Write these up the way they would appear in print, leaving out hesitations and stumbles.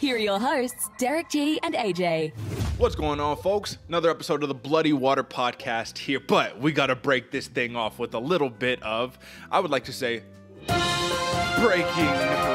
Here are your hosts, Derick G and AJ. What's going on, folks? Another episode of the Bloody Water Podcast here, but we got to break this thing off with a little bit of, I would like to say, breaking news.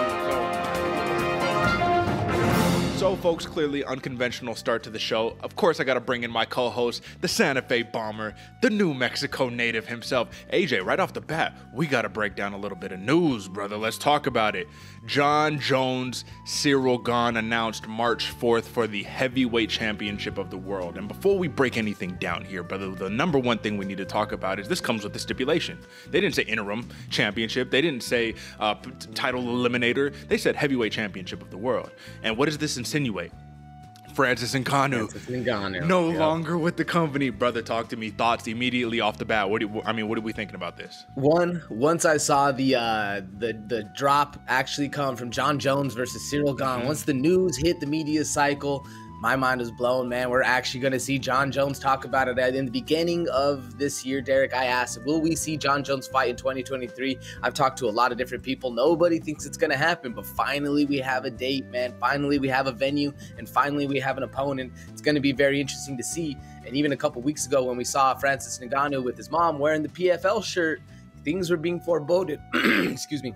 So, folks, clearly unconventional start to the show. Of course, I got to bring in my co-host, the Santa Fe bomber, the New Mexico native himself. AJ, right off the bat, we got to break down a little bit of news, brother. Let's talk about it. Jon Jones, Ciryl Gane announced March 4th for the heavyweight championship of the world. And before we break anything down here, brother, the number one thing we need to talk about is this comes with the stipulation. They didn't say interim championship. They didn't say title eliminator. They said heavyweight championship of the world. And what does this insinuate? Francis Ngannou no longer with the company. Brother, talk to me. Thoughts immediately off the bat. What are we thinking about this? Once I saw the drop actually come from Jon Jones versus Ciryl Gane, once the news hit the media cycle, my mind was blown, man. We're actually going to see Jon Jones talk about it. In the beginning of this year, Derick, I asked, will we see Jon Jones fight in 2023? I've talked to a lot of different people. Nobody thinks it's going to happen, but finally we have a date, man. Finally we have a venue, and finally we have an opponent. It's going to be very interesting to see. And even a couple weeks ago when we saw Francis Ngannou with his mom wearing the PFL shirt, things were being foreboded. Excuse me.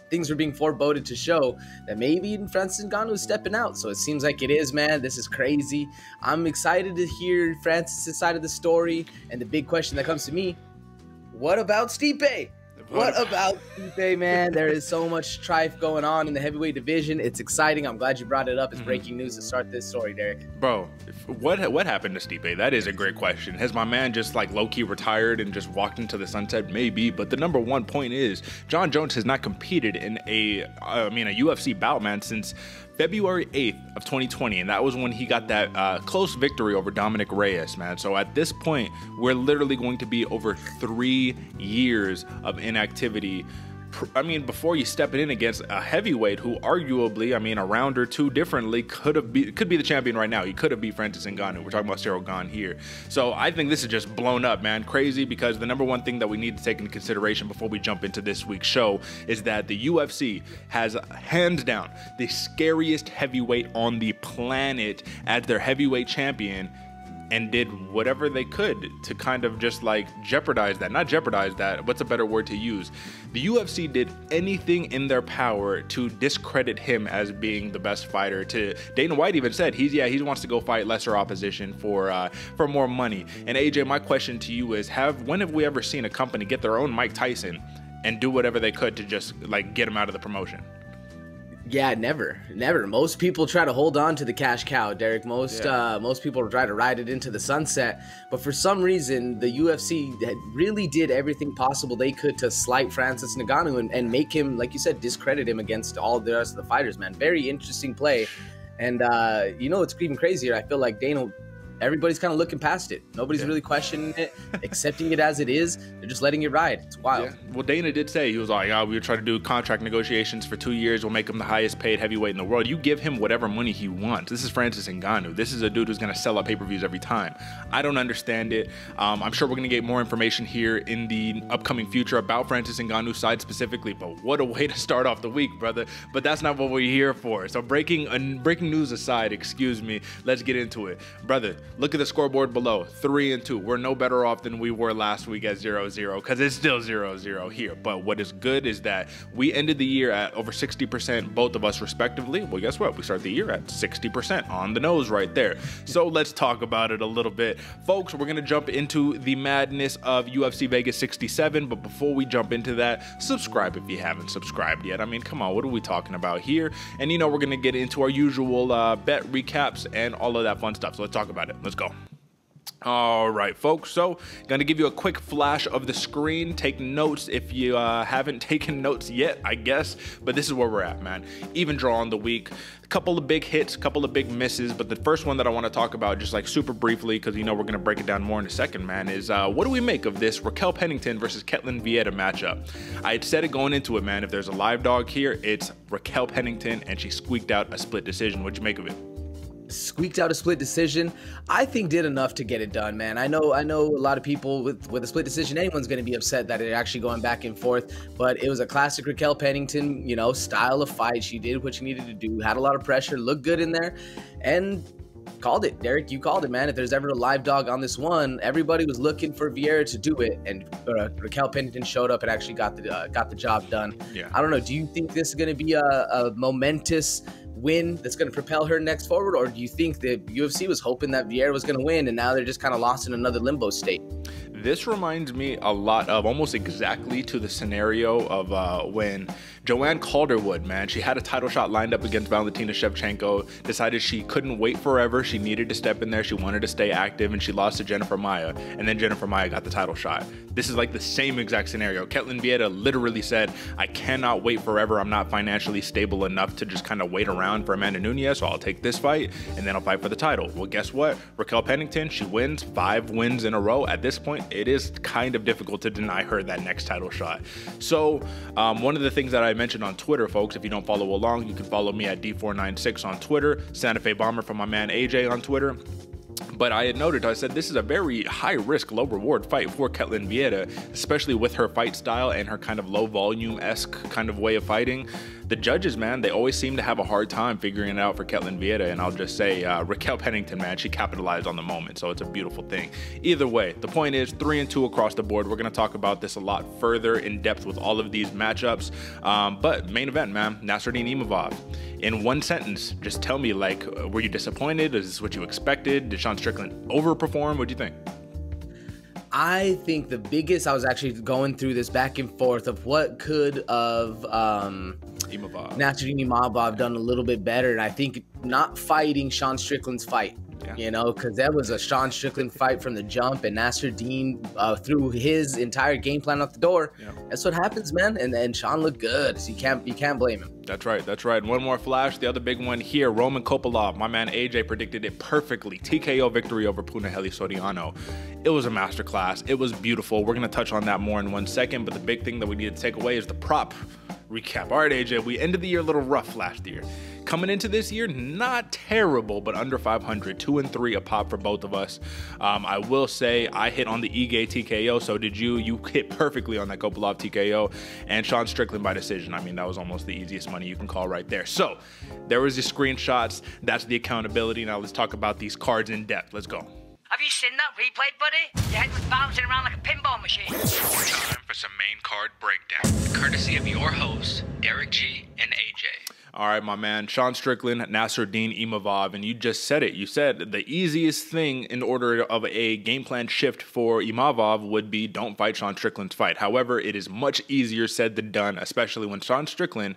Things were being foreboded to show that maybe even Francis Ngannou is stepping out. So it seems like it is, man. This is crazy. I'm excited to hear Francis' side of the story. And the big question that comes to me, what about Stipe? What about Stipe, man? There is so much strife going on in the heavyweight division. It's exciting. I'm glad you brought it up. It's breaking news to start this story, Derick. Bro, what happened to Stipe? That is a great question. Has my man just like low-key retired and just walked into the sunset? Maybe. But the number one point is Jon Jones has not competed in a UFC bout, man, since February 8th of 2020, and that was when he got that close victory over Dominic Reyes, man. So at this point, we're literally going to be over 3 years of inactivity. Before you step it in against a heavyweight who arguably, a round or two differently could be the champion right now. He could have beat Francis Ngannou. We're talking about Ciryl Gane here. So I think this is just blown up, man. Crazy, because the number one thing that we need to take into consideration before we jump into this week's show is that the UFC has hands down the scariest heavyweight on the planet as their heavyweight champion, and did whatever they could to kind of just like not jeopardize that, what's a better word to use? The UFC did anything in their power to discredit him as being the best fighter. Dana White even said he wants to go fight lesser opposition for more money. And AJ, my question to you is, when have we ever seen a company get their own Mike Tyson and do whatever they could to just like get him out of the promotion? Yeah, never. Most people try to hold on to the cash cow, Derick. Most people try to ride it into the sunset. But for some reason, the UFC really did everything possible they could to slight Francis Ngannou and make him, like you said, discredit him against all the rest of the fighters, man. Very interesting play. And, it's even crazier. I feel like everybody's kind of looking past it. Nobody's really questioning it, accepting it as it is. They're just letting it ride. It's wild. Yeah. Well, Dana did say, he was like, we'll try to do contract negotiations for 2 years. We'll make him the highest paid heavyweight in the world. You give him whatever money he wants. This is Francis Ngannou. This is a dude who's going to sell out pay-per-views every time. I don't understand it. I'm sure we're going to get more information here in the upcoming future about Francis Ngannou's side specifically, but what a way to start off the week, brother. But that's not what we're here for. So breaking news aside, let's get into it. Brother, look at the scoreboard below, 3-2. We're no better off than we were last week at 0-0, because it's still 0-0 here. But what is good is that we ended the year at over 60%, both of us respectively. Well, guess what? We start the year at 60%, on the nose right there. So let's talk about it a little bit. Folks, we're going to jump into the madness of UFC Vegas 67. But before we jump into that, subscribe if you haven't subscribed yet. Come on, what are we talking about here? And, we're going to get into our usual bet recaps and all of that fun stuff. So let's talk about it. Let's go. All right, folks, so going to give you a quick flash of the screen. Take notes if you haven't taken notes yet, I guess, but this is where we're at, man. Even draw on the week. A couple of big hits, a couple of big misses, but the first one that I want to talk about just like super briefly, because we're going to break it down more in a second, man, is what do we make of this Raquel Pennington versus Ketlen Vieira matchup? I had said it going into it, man. If there's a live dog here, it's Raquel Pennington, and she squeaked out a split decision. What'd you make of it? squeaked out a split decision. I think did enough to get it done, man. I know a lot of people with a split decision, anyone's going to be upset that they're actually going back and forth, but it was a classic Raquel Pennington, style of fight. She did what she needed to do, had a lot of pressure, looked good in there, and called it. Derek, you called it, man. If there's ever a live dog on this one, everybody was looking for Vieira to do it, and Raquel Pennington showed up and actually got the job done. Yeah. I don't know. Do you think this is going to be a momentous win that's going to propel her next forward, or do you think the UFC was hoping that Vieira was going to win and now they're just kind of lost in another limbo state? This reminds me a lot of, almost exactly to the scenario of when Joanne Calderwood, man, she had a title shot lined up against Valentina Shevchenko, decided she couldn't wait forever, she needed to step in there, she wanted to stay active, and she lost to Jennifer Maia, and then Jennifer Maia got the title shot. This is like the same exact scenario. Ketlen Vieira literally said, I cannot wait forever, I'm not financially stable enough to just kind of wait around for Amanda Nunes, so I'll take this fight, and then I'll fight for the title. Well, guess what? Raquel Pennington, she wins 5 wins in a row. At this point, it is kind of difficult to deny her that next title shot. So one of the things that I mentioned on Twitter, folks, if you don't follow along, you can follow me at D496 on Twitter, Santa Fe Bomber from my man AJ on Twitter. But I had noted, I said, this is a very high risk, low reward fight for Ketlen Vieira, especially with her fight style and her kind of low volume-esque kind of way of fighting. The judges, man, they always seem to have a hard time figuring it out for Ketlen Vieira. And I'll just say, Raquel Pennington, man, she capitalized on the moment. So it's a beautiful thing. Either way, the point is 3-2 across the board. We're going to talk about this a lot further in depth with all of these matchups. But main event, man, Nassourdine Imavov. In one sentence, just tell me, like, were you disappointed? Is this what you expected? Did Sean Strickland overperform? What do you think? I think the biggest, I was actually going through this back and forth of what could of Nassourdine Imavov done a little bit better. And I think not fighting Sean Strickland's fight. Yeah. Because that was a Sean Strickland fight from the jump, and Nassourdine threw his entire game plan out the door. Yeah. That's what happens, man. And Sean looked good, so you can't blame him. That's right. And one more flash, the other big one here, Roman Kopylov. My man AJ predicted it perfectly. TKO victory over Punahele Soriano. It was a masterclass. It was beautiful. We're going to touch on that more in 1 second, but the big thing that we need to take away is the prop recap. All right, AJ, we ended the year a little rough last year. Coming into this year, not terrible, but under 500, 2-3 a pop for both of us. I will say I hit on the Ige TKO, so did you. You hit perfectly on that Kopylov TKO, and Sean Strickland by decision. I mean, that was almost the easiest money you can call right there. So there was the screenshots. That's the accountability. Now let's talk about these cards in depth. Let's go. Have you seen that replay, buddy? Your head was bouncing around like a pinball machine. Time for some main card breakdown, courtesy of your hosts, Derick G and AJ. All right, my man, Sean Strickland, Nassourdine Imavov, and you just said it. You said the easiest thing in order of a game plan shift for Imavov would be don't fight Sean Strickland's fight. However, it is much easier said than done, especially when Sean Strickland,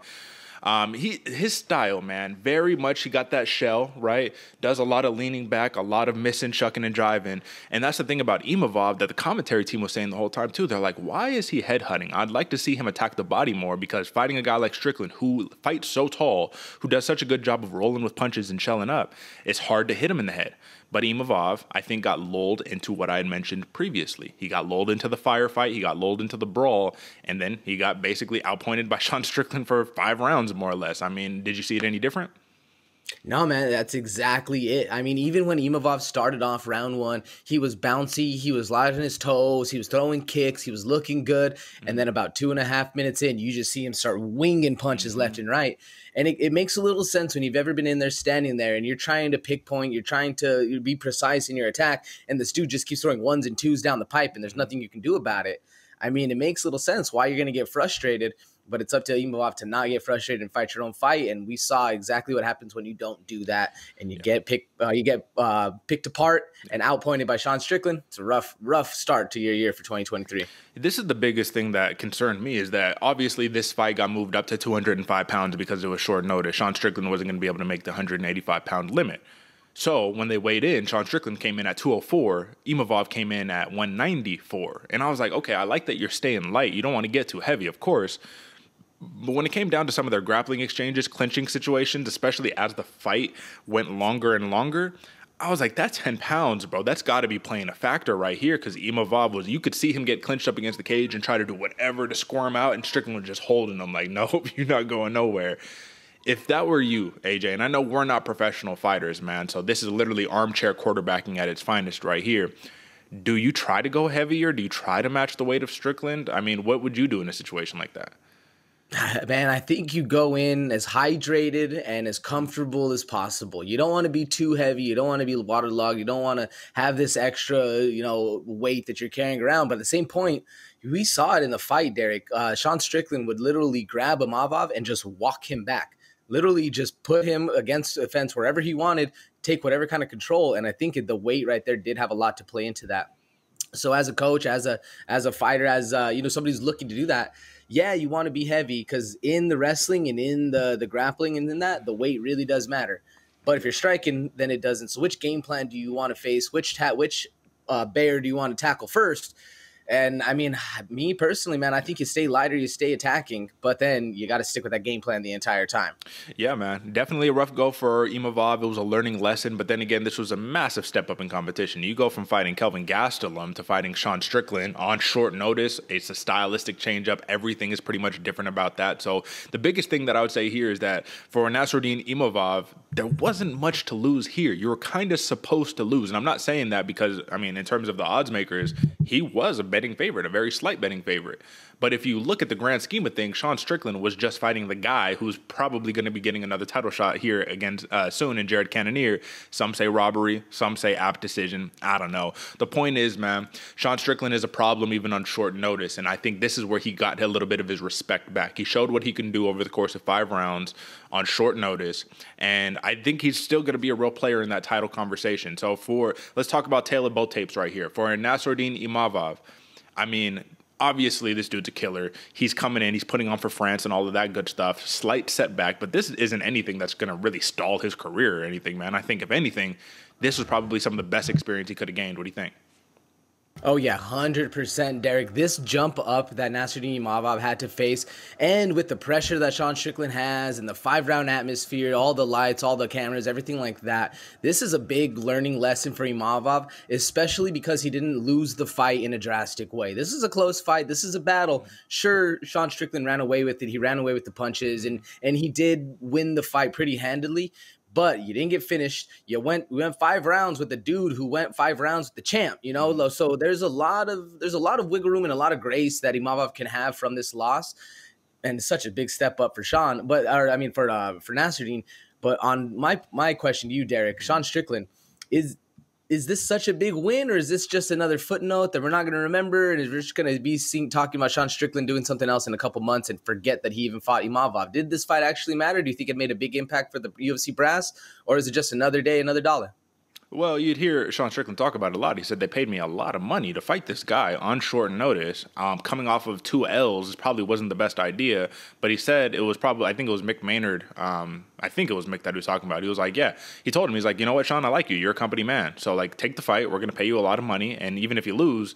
his style, man, very much, he got that shell, right? Does a lot of leaning back, a lot of missing, shucking, and driving. And that's the thing about Imavov that the commentary team was saying the whole time, too. They're like, why is he headhunting? I'd like to see him attack the body more, because fighting a guy like Strickland, who fights so tall, who does such a good job of rolling with punches and shelling up, it's hard to hit him in the head. But Imavov, I think, got lulled into what I had mentioned previously. He got lulled into the firefight, he got lulled into the brawl, and then he got basically outpointed by Sean Strickland for 5 rounds, more or less. I mean, did you see it any different? No, man, that's exactly it. I mean, even when Imavov started off round 1, he was bouncy, he was light on his toes, he was throwing kicks, he was looking good. And then about 2.5 minutes in, you just see him start winging punches left and right. And it makes a little sense when you've ever been in there standing there and you're trying to pick point, you're trying to be precise in your attack, and this dude just keeps throwing 1s and 2s down the pipe and there's nothing you can do about it. I mean, it makes little sense why you're going to get frustrated, but it's up to Imavov to not get frustrated and fight your own fight. And we saw exactly what happens when you don't do that and you get picked apart and outpointed by Sean Strickland. It's a rough start to your year for 2023. This is the biggest thing that concerned me, is that obviously this fight got moved up to 205 pounds because it was short notice. Sean Strickland wasn't going to be able to make the 185-pound limit. So when they weighed in, Sean Strickland came in at 204. Imavov came in at 194. And I was like, okay, I like that you're staying light. You don't want to get too heavy, of course. But when it came down to some of their grappling exchanges, clinching situations, especially as the fight went longer and longer, I was like, that's 10 pounds, bro. That's got to be playing a factor right here, because Imavov you could see him get clinched up against the cage and try to do whatever to squirm out, and Strickland was just holding him like, nope, you're not going nowhere. if that were you, AJ, and I know we're not professional fighters, man, so this is literally armchair quarterbacking at its finest right here. Do you try to go heavier? Do you try to match the weight of Strickland? I mean, what would you do in a situation like that? Man, I think you go in as hydrated and as comfortable as possible. You don't want to be too heavy. You don't want to be waterlogged. You don't want to have this extra, weight that you're carrying around. But at the same point, we saw it in the fight, Derick. Sean Strickland would literally grab Imavov and just walk him back. Literally just put him against the fence wherever he wanted, take whatever kind of control. And I think the weight right there did have a lot to play into that. So as a coach, as a fighter, as somebody who's looking to do that, yeah, you want to be heavy because in the wrestling and in the grappling and in that, the weight really does matter. But if you're striking, then it doesn't. So which game plan do you want to face? Which bear do you want to tackle first? And I mean, me personally, man, I think you stay lighter, you stay attacking, but then you got to stick with that game plan the entire time. Yeah, man. Definitely a rough go for Imavov. It was a learning lesson, but then again, this was a massive step up in competition. You go from fighting Kelvin Gastelum to fighting Sean Strickland on short notice. It's a stylistic change up. Everything is pretty much different about that. So the biggest thing that I would say here is that for Nassourdine Imavov, there wasn't much to lose here. You were kind of supposed to lose. And I'm not saying that because, I mean, in terms of the odds makers, he was a betting favorite, a very slight betting favorite. But if you look at the grand scheme of things, Sean Strickland was just fighting the guy who's probably going to be getting another title shot here against soon in Jared Cannonier. Some say robbery, some say apt decision. I don't know. The point is, man, Sean Strickland is a problem even on short notice, and I think this is where he got a little bit of his respect back. He showed what he can do over the course of 5 rounds on short notice, and I think he's still going to be a real player in that title conversation. So let's talk about tail of both tapes right here. For Nassourdine Imavov, I mean, obviously, this dude's a killer. He's coming in. He's putting on for France and all of that good stuff. Slight setback, but this isn't anything that's going to really stall his career or anything, man. I think, if anything, this was probably some of the best experience he could have gained. What do you think? Oh, yeah, 100%, Derick. This jump up that Nassourdine Imavov had to face, and with the pressure that Sean Strickland has and the 5-round atmosphere, all the lights, all the cameras, everything like that, this is a big learning lesson for Imavov, especially because he didn't lose the fight in a drastic way. This is a close fight. This is a battle. Sure, Sean Strickland ran away with it. He ran away with the punches, and he did win the fight pretty handily. But you didn't get finished. We went 5 rounds with the dude who went 5 rounds with the champ, So there's a lot of wiggle room and a lot of grace that Imavov can have from this loss, and it's such a big step up for Sean. For Nassourdine. But on my question to you, Derick, Sean Strickland, is this such a big win, or is this just another footnote that we're not going to remember, and we're just going to be talking about Sean Strickland doing something else in a couple months and forget that he even fought Imavov? Did this fight actually matter? Do you think it made a big impact for the UFC brass, or is it just another day, another dollar? Well, you'd hear Sean Strickland talk about it a lot. He said they paid me a lot of money to fight this guy on short notice. Coming off of 2 L's probably wasn't the best idea, but he said it was probably, I think it was Mick Maynard. I think it was Mick that he was talking about. He was like, yeah, he told him, he's like, you know what, Sean, I like you. You're a company man. So, like, take the fight. We're going to pay you a lot of money. And even if you lose,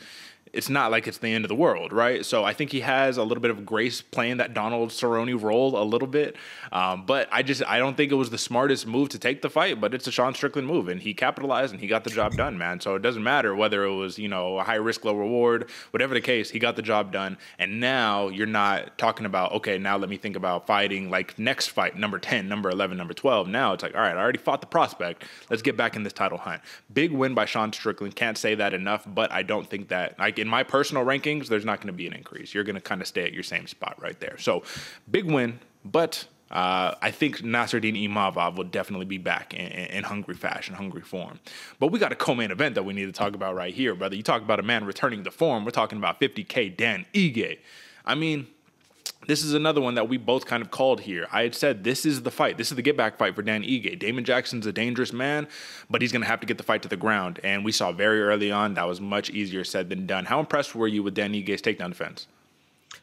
it's not like it's the end of the world, right? So I think he has a little bit of grace playing that Donald Cerrone role a little bit. But I don't think it was the smartest move to take the fight, but it's a Sean Strickland move, and he capitalized and he got the job done, man. So it doesn't matter whether it was, a high risk, low reward, whatever the case, he got the job done. And now you're not talking about, okay, now let me think about fighting like next fight, number 10, number 11, number 12. Now it's like, all right, I already fought the prospect. Let's get back in this title hunt. Big win by Sean Strickland. Can't say that enough, but I don't think that, like, in my personal rankings, there's not going to be an increase. You're going to kind of stay at your same spot right there. So big win, but I think Nassourdine Imavov will definitely be back in hungry fashion, hungry form. But we got a co-main event that we need to talk about right here, brother. You talk about a man returning to form. We're talking about 50K Dan Ige. I mean, this is another one that we both kind of called here. I had said this is the fight. This is the get-back fight for Dan Ige. Damon Jackson's a dangerous man, but he's going to have to get the fight to the ground. And we saw very early on that was much easier said than done. How impressed were you with Dan Ige's takedown defense?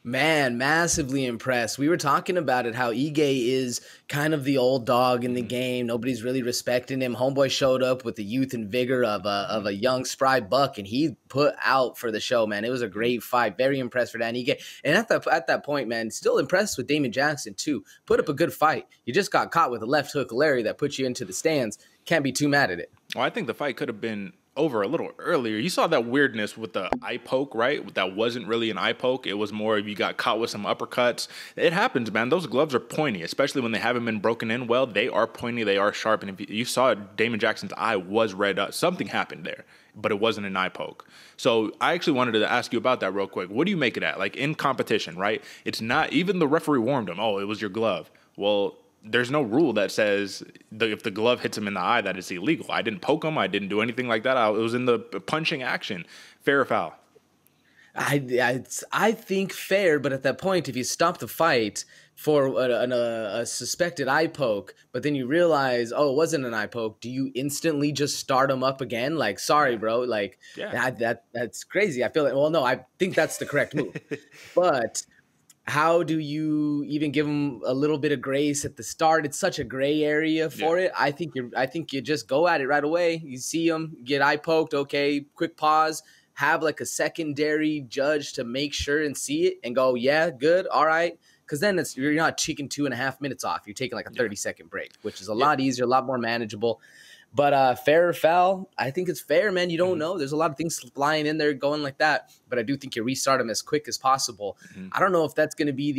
Man, massively impressed. We were talking about it, how Ige is kind of the old dog in the game. Nobody's really respecting him. Homeboy showed up with the youth and vigor of a young, spry buck, and he put out for the show, man. It was a great fight. Very impressed for Dan Ige. And at that point, man, still impressed with Damon Jackson, too. Put up a good fight. You just got caught with a left hook Larry that put you into the stands. Can't be too mad at it. Well, I think the fight could have been over a little earlier. You saw that weirdness with the eye poke, right? That wasn't really an eye poke. It was more you got caught with some uppercuts. It happens, man. Those gloves are pointy, especially when they haven't been broken in well. They are pointy. They are sharp. And if you saw Damon Jackson's eye was red up. Something happened there, but it wasn't an eye poke. So I actually wanted to ask you about that real quick. What do you make of that? Like in competition, right? It's not, even the referee warned him, oh, it was your glove. Well, there's no rule that says if the glove hits him in the eye that it's illegal. I didn't poke him. I didn't do anything like that. It was in the punching action. Fair or foul? I think fair, but at that point, if you stop the fight for a suspected eye poke, but then you realize, oh, it wasn't an eye poke, do you instantly just start him up again? Like, sorry, bro. Like, that's crazy. I feel like, well, no, I think that's the correct move. But how do you even give him a little bit of grace at the start? It's such a gray area for it. I think you just go at it right away. You see him get eye poked. Okay, quick pause. Have like a secondary judge to make sure and see it and go, yeah, good, all right. Because then you're not taking 2.5 minutes off. You're taking like a 30-second break, which is a lot easier, a lot more manageable. But fair or foul, I think it's fair, man. You don't know. There's a lot of things flying in there going like that. But I do think you restart them as quick as possible. I don't know if that's going to be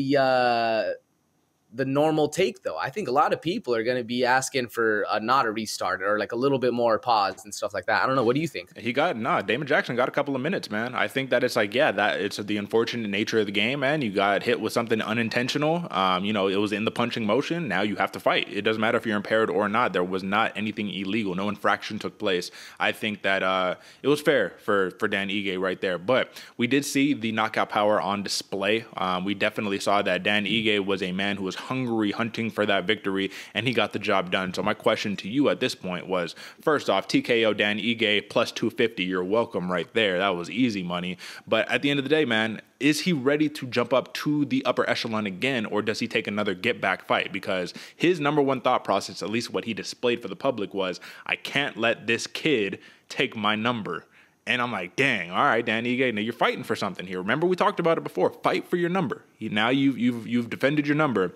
the normal take, though. I think a lot of people are going to be asking for not a restart or like a little bit more pause and stuff like that. I don't know. What do you think? Damon Jackson got a couple of minutes, man. I think that it's like, that it's the unfortunate nature of the game, man. You got hit with something unintentional. It was in the punching motion. Now you have to fight. It doesn't matter if you're impaired or not. There was not anything illegal. No infraction took place. I think that it was fair for Dan Ige right there. But we did see the knockout power on display. We definitely saw that Dan Ige was a man who was hungry, hunting for that victory, and he got the job done. So my question to you at this point was, first off, TKO Dan Ige plus 250. You're welcome right there. That was easy money. But at the end of the day, man, is he ready to jump up to the upper echelon again, or does he take another get-back fight? Because his number one thought process, at least what he displayed for the public, was, I can't let this kid take my number. And I'm like, dang, all right, Dan Ige, now you're fighting for something here. Remember, we talked about it before. Fight for your number. Now you've defended your number.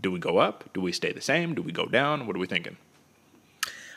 Do we go up? Do we stay the same? Do we go down? What are we thinking?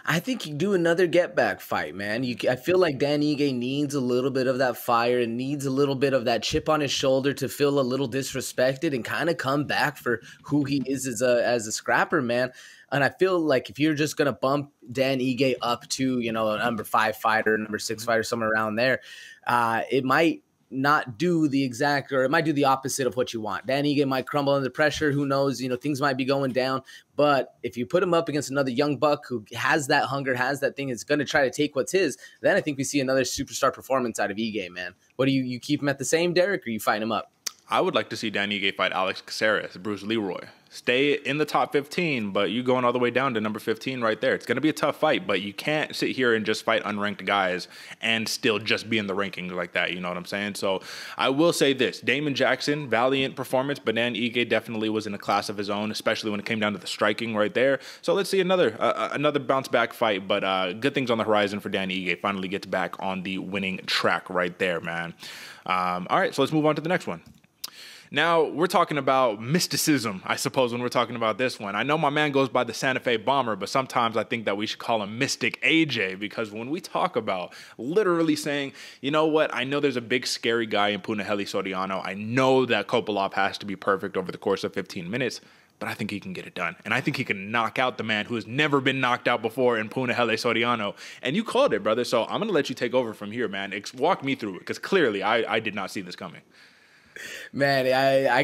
I think you do another get-back fight, man. I feel like Dan Ige needs a little bit of that fire and needs a little bit of that chip on his shoulder to feel a little disrespected and kind of come back for who he is as a scrapper, man. And I feel like if you're just going to bump Dan Ige up to, a number 5 fighter, number 6 fighter, somewhere around there, it might not do the exact, or it might do the opposite of what you want. Dan Ige might crumble under pressure. Who knows? Things might be going down. But if you put him up against another young buck who has that hunger, has that thing, is going to try to take what's his, then I think we see another superstar performance out of Ige, man. What do you keep him at the same, Derek, or you fighting him up? I would like to see Dan Ige fight Alex Caceres, Bruce Leroy. Stay in the top 15, but you going all the way down to number 15 right there. It's going to be a tough fight, but you can't sit here and just fight unranked guys and still just be in the rankings like that. You know what I'm saying? So I will say this. Damon Jackson, valiant performance, but Dan Ige definitely was in a class of his own, especially when it came down to the striking right there. So let's see another bounce back fight, but good things on the horizon for Dan Ige. Finally gets back on the winning track right there, man. All right, so let's move on to the next one. Now, we're talking about mysticism, I suppose, when we're talking about this one. I know my man goes by the Santa Fe Bomber, but sometimes I think that we should call him Mystic AJ, because when we talk about literally saying, you know what, I know there's a big scary guy in Punahele Soriano. I know that Kopylov has to be perfect over the course of 15 minutes, but I think he can get it done. And I think he can knock out the man who has never been knocked out before in Punahele Soriano. And you called it, brother, so I'm going to let you take over from here, man. Walk me through it, because clearly I did not see this coming. Man, I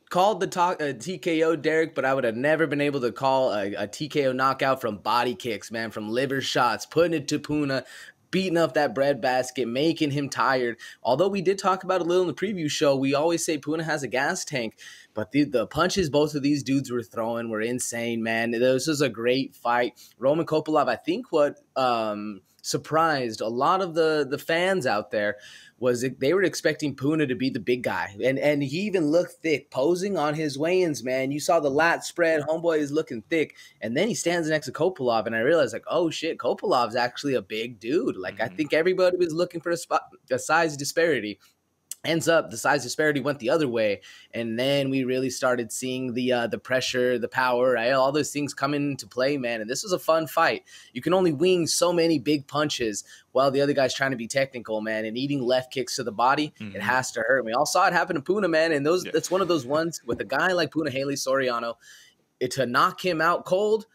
called the TKO, Derek, but I would have never been able to call a TKO knockout from body kicks, man, from liver shots, putting it to Puna, beating up that breadbasket, making him tired. Although we did talk about it a little in the preview show, we always say Puna has a gas tank, but the punches both of these dudes were throwing were insane, man. This was a great fight. Roman Kopylov, I think what surprised a lot of the fans out there was they were expecting Puna to be the big guy. And he even looked thick, posing on his weigh-ins, man. You saw the lat spread. Homeboy is looking thick. And then he stands next to Kopylov, and I realized, like, oh, shit, Kopilov's actually a big dude. Like, I think everybody was looking for a size disparity. Ends up, the size disparity went the other way, and then we really started seeing the pressure, the power, right? All those things come into play, man. And this was a fun fight. You can only wing so many big punches while the other guy's trying to be technical, man. And eating left kicks to the body, it has to hurt. We all saw it happen to Puna, man. And that's one of those ones with a guy like Punahele Soriano, to knock him out cold,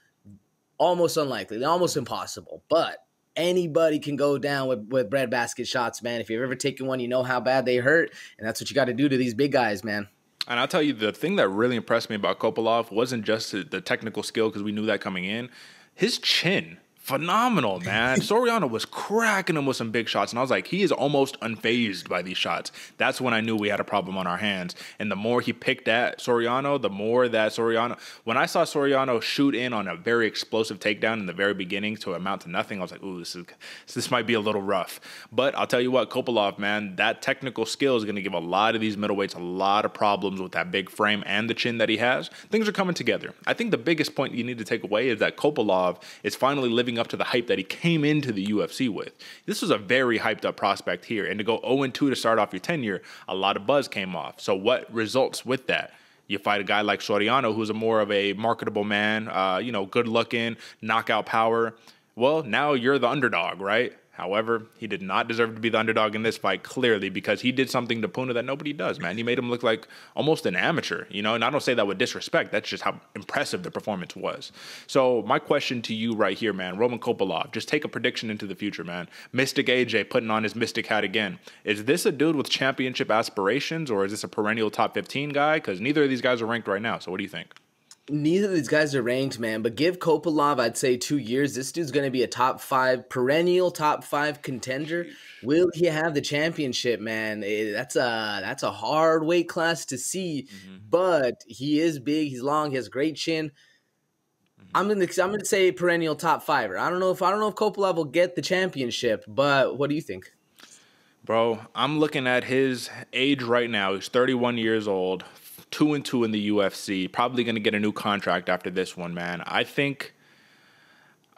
almost unlikely, almost impossible. But anybody can go down with breadbasket shots, man. If you've ever taken one, you know how bad they hurt, and that's what you got to do to these big guys, man. And I'll tell you, the thing that really impressed me about Kopylov wasn't just the technical skill, because we knew that coming in. His chin, phenomenal, man. Soriano was cracking him with some big shots, and I was like, he is almost unfazed by these shots. That's when I knew we had a problem on our hands. And the more he picked at Soriano, the more that Soriano... When I saw Soriano shoot in on a very explosive takedown in the very beginning to amount to nothing, I was like, ooh, this might be a little rough. But I'll tell you what, Kopylov, man, that technical skill is going to give a lot of these middleweights a lot of problems with that big frame and the chin that he has. Things are coming together. I think the biggest point you need to take away is that Kopylov is finally living up to the hype that he came into the UFC with. This was a very hyped up prospect here, and to go 0-2 to start off your tenure, a lot of buzz came off. So what results with that? You fight a guy like Soriano, who's more of a marketable man, good looking, knockout power. Well, now you're the underdog, right? However, he did not deserve to be the underdog in this fight, clearly, because he did something to Puna that nobody does, man. He made him look like almost an amateur, and I don't say that with disrespect. That's just how impressive the performance was. So my question to you right here, man, Roman Kopylov, just take a prediction into the future, man. Mystic AJ putting on his Mystic hat again. Is this a dude with championship aspirations, or is this a perennial top 15 guy? Because neither of these guys are ranked right now, so what do you think? Neither of these guys are ranked, man, but give Kopylov, I'd say, 2 years. This dude's going to be a perennial top 5 contender. Will he have the championship, man? That's a hard weight class to see, but he is big, he's long, he has a great chin. I'm gonna say perennial top 5er. I don't know if Kopylov will get the championship, but what do you think? Bro, I'm looking at his age right now. He's 31 years old. 2-2 in the UFC, probably going to get a new contract after this one, man. I think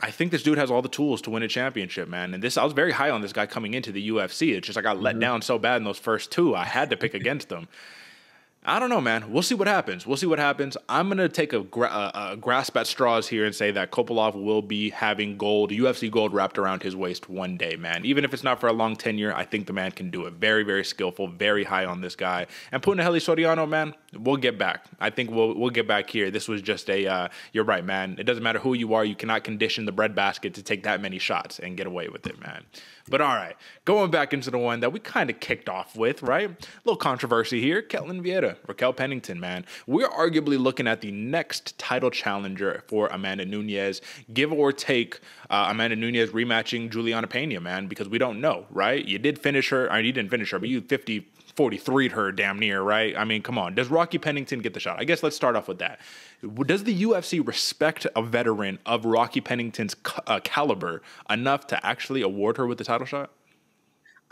this dude has all the tools to win a championship, man. And I was very high on this guy coming into the UFC. It's just I got let down so bad in those first 2, I had to pick against him. I don't know, man. We'll see what happens. I'm going to take a grasp at straws here and say that Kopylov will be having UFC gold wrapped around his waist one day, man. Even if it's not for a long tenure, I think the man can do it. Very, very skillful, very high on this guy. And Punahele Soriano, man, we'll get back. I think we'll get back here. This was just you're right, man. It doesn't matter who you are. You cannot condition the breadbasket to take that many shots and get away with it, man. But all right, going back into the one that we kind of kicked off with, right? A little controversy here. Ketlen Vieira, Raquel Pennington, man. We're arguably looking at the next title challenger for Amanda Nunes, give or take Amanda Nunes rematching Juliana Pena, man, because we don't know, right? You didn't finish her, but you 43'd her damn near, right? I mean, come on. Does Rocky Pennington get the shot? I guess let's start off with that. Does the UFC respect a veteran of Rocky Pennington's caliber enough to actually award her with the title shot?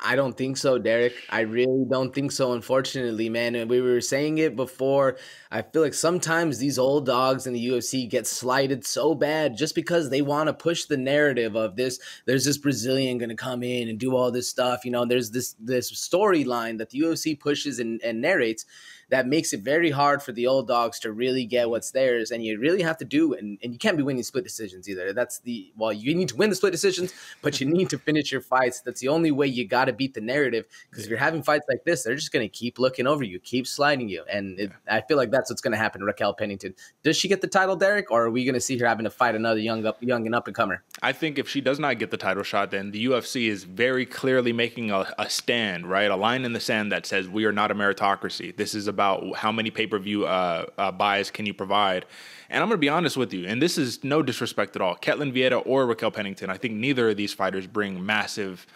I don't think so, Derek. I really don't think so, unfortunately, man. And we were saying it before. I feel like sometimes these old dogs in the UFC get slighted so bad just because they want to push the narrative of this. There's this Brazilian going to come in and do all this stuff. There's this storyline that the UFC pushes and narrates that makes it very hard for the old dogs to really get what's theirs. And you really have to do, and you can't be winning split decisions either. You need to win the split decisions, but you need to finish your fights. That's the only way you got to beat the narrative, because if you're having fights like this, they're just going to keep looking over you, keep sliding you. And I feel like that's what's going to happen to Raquel Pennington. Does she get the title, Derek, or are we going to see her having to fight another young and up-and-comer? I think if she does not get the title shot, then the UFC is very clearly making a stand, right? A line in the sand that says we are not a meritocracy. This is about how many pay-per-view buys can you provide. And I'm going to be honest with you, and this is no disrespect at all. Ketlen Vieira or Raquel Pennington, I think neither of these fighters bring massive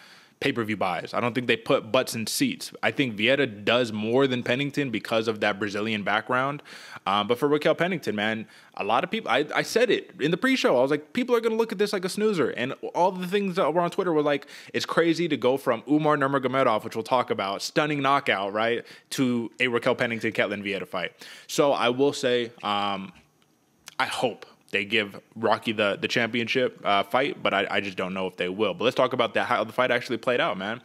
pay-per-view buys. I don't think they put butts in seats. I think Vieira does more than Pennington because of that Brazilian background. But for Raquel Pennington, man, a lot of people, I said it in the pre-show. I was like, people are going to look at this like a snoozer. And all the things that were on Twitter were like, it's crazy to go from Umar Nurmagomedov, which we'll talk about, stunning knockout, right, to a Raquel Pennington, Ketlen Vieira fight. So I will say, I hope they give Rocky the championship fight, but I just don't know if they will. But let's talk about how the fight actually played out, man.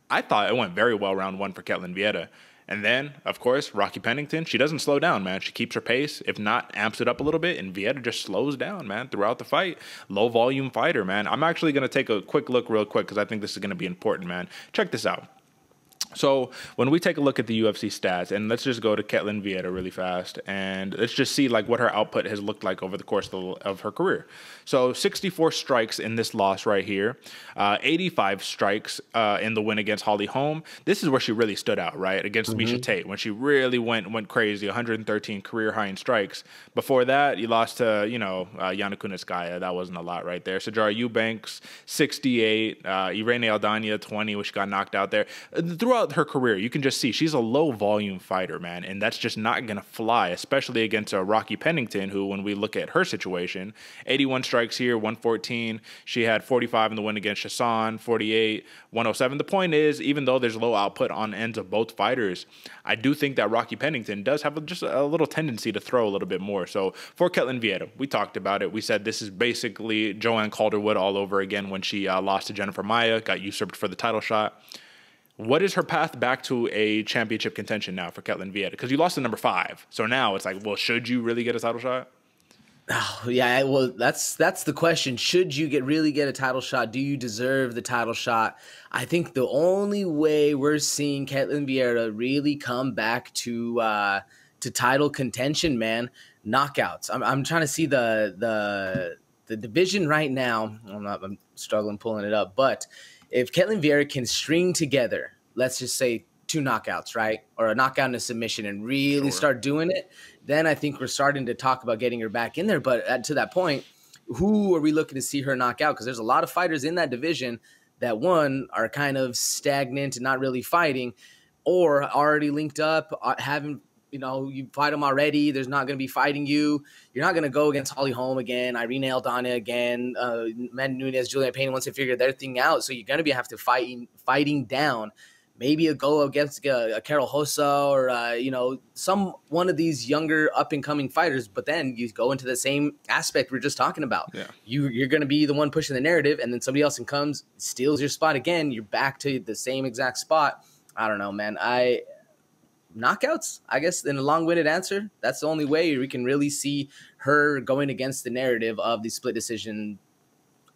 I thought it went very well round 1 for Ketlen Vieira. And then, of course, Raquel Pennington, she doesn't slow down, man. She keeps her pace, if not amps it up a little bit, and Vieira just slows down, man, throughout the fight. Low-volume fighter, man. I'm actually going to take a quick look real quick because I think this is going to be important, man. Check this out. So when we take a look at the UFC stats, and let's just go to Ketlen Vieira really fast, and let's just see like what her output has looked like over the course of her career. So 64 strikes in this loss right here, 85 strikes in the win against Holly Holm. This is where she really stood out, right, against Miesha Tate, when she really went crazy, 113 career high in strikes. Before that, you lost to, you know, Yana Kunitskaya. That wasn't a lot right there. Sijara Eubanks, 68, Irene Aldana, 20, which got knocked out there. Throughout her career, you can just see she's a low-volume fighter, man, and that's just not going to fly, especially against a Raquel Pennington, who, when we look at her situation, 81 strikes here, 114. She had 45 in the win against Chasson, 48, 107. The point is, even though there's low output on ends of both fighters, I do think that Raquel Pennington does have just a little tendency to throw a little bit more. So for Ketlen Vieira, we talked about it. We said this is basically Joanne Calderwood all over again when she lost to Jennifer Maia, got usurped for the title shot. What is her path back to a championship contention now for Ketlen Vieira? Because you lost to number 5. So now it's like, well, should you really get a title shot? Oh, yeah, well, that's the question. Should you really get a title shot? Do you deserve the title shot? I think the only way we're seeing Ketlen Vieira really come back to title contention, man, knockouts. I'm trying to see the division right now. I'm struggling pulling it up, but if Ketlen Vieira can string together, let's just say 2 knockouts, right? Or a knockout and a submission and really start doing it, then I think we're starting to talk about getting her back in there. But to that point, who are we looking to see her knock out? Because there's a lot of fighters in that division that, one, are kind of stagnant and not really fighting, or already linked up, haven't, you know, you fight them already. There's not going to be fighting you. You're not going to go against Holly Holm again, Irene Aldana again, Amanda Nunes, Julianne Payne once they figure their thing out. So you're going to have to fighting down. Maybe a go against a Carol Hossa or, you know, one of these younger up-and-coming fighters. But then you go into the same aspect we are just talking about. Yeah. You're going to be the one pushing the narrative, and then somebody else comes, steals your spot again. You're back to the same exact spot. I don't know, man. Knockouts, I guess, in a long-winded answer, that's the only way we can really see her going against the narrative of the split decision,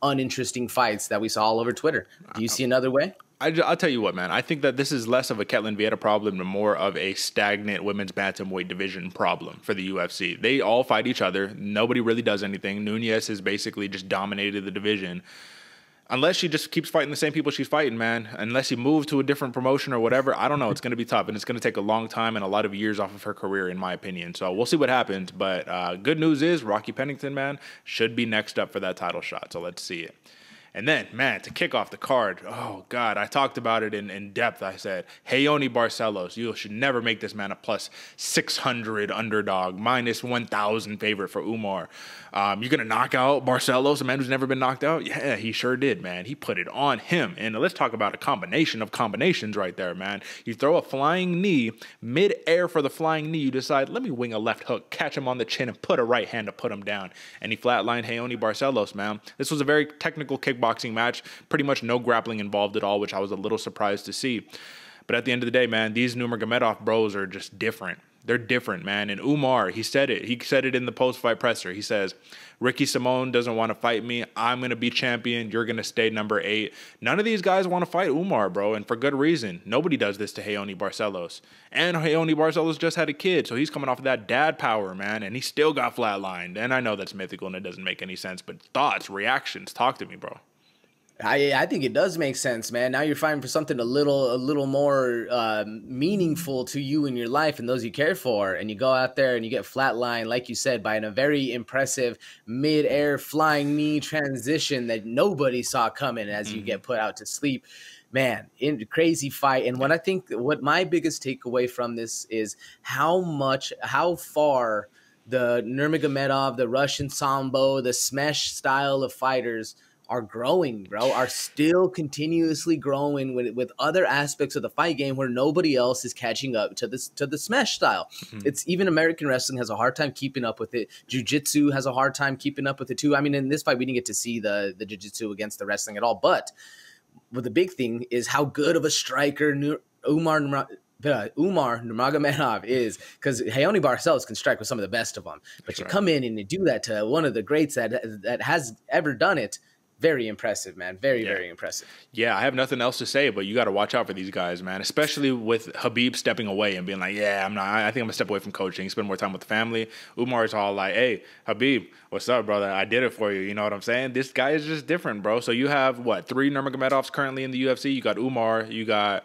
uninteresting fights that we saw all over Twitter. Do you see another way? I'll tell you what, man. I think that this is less of a Ketlen Vieira problem and more of a stagnant women's bantamweight division problem for the UFC. They all fight each other. Nobody really does anything. Nunes has basically just dominated the division. Unless she just keeps fighting the same people she's fighting, man. Unless you move to a different promotion or whatever, I don't know. It's going to be tough, and it's going to take a long time and a lot of years off of her career, in my opinion. So we'll see what happens. But good news is Raquel Pennington, man, should be next up for that title shot. So let's see it. And then, man, to kick off the card, oh, God, I talked about it in depth. I said, Raoni Barcelos, you should never make this man a plus 600 underdog, minus 1,000 favorite for Umar. You're going to knock out Barcelos, a man who's never been knocked out? Yeah, he sure did, man. He put it on him. And let's talk about a combination of combinations right there, man. You throw a flying knee, mid-air for the flying knee, you decide, let me wing a left hook, catch him on the chin, and put a right hand to put him down. And he flatlined Raoni Barcelos, man. This was a very technical kickboxing match, pretty much no grappling involved at all, which I was a little surprised to see. But at the end of the day, man, these Nurmagomedov bros are just different. They're different, man. And Umar, he said it. He said it in the post-fight presser. He says, Ricky Simone doesn't want to fight me. I'm going to be champion. You're going to stay number 8. None of these guys want to fight Umar, bro, and for good reason. Nobody does this to Raoni Barcelos. And Raoni Barcelos just had a kid, so he's coming off of that dad power, man, and he still got flatlined. And I know that's mythical and it doesn't make any sense, but thoughts, reactions, talk to me, bro. I think it does make sense, man. Now you're fighting for something a little more meaningful to you in your life and those you care for, and you go out there and you get flatlined, like you said, by a very impressive mid-air flying knee transition that nobody saw coming as you get put out to sleep. Man, crazy fight. And what my biggest takeaway from this is how far the Nurmagomedov, the Russian Sambo, the smash style of fighters are growing, bro, are still continuously growing with other aspects of the fight game where nobody else is catching up to the smash style. It's even American wrestling has a hard time keeping up with it. Jiu-jitsu has a hard time keeping up with it too. I mean, in this fight, we didn't get to see the jiu-jitsu against the wrestling at all, but But the big thing is how good of a striker Umar Nurmagomedov is, because Raoni Barcelos can strike with some of the best of them. But you come in and you do that to one of the greats that has ever done it. Very impressive, man. Very impressive. Yeah, I have nothing else to say, but you got to watch out for these guys, man. Especially with Khabib stepping away and being like, yeah, I think I'm going to step away from coaching, spend more time with the family. Umar's all like, hey, Khabib, what's up, brother? I did it for you. You know what I'm saying? This guy is just different, bro. So you have, 3 Nurmagomedovs currently in the UFC? You got Umar, you got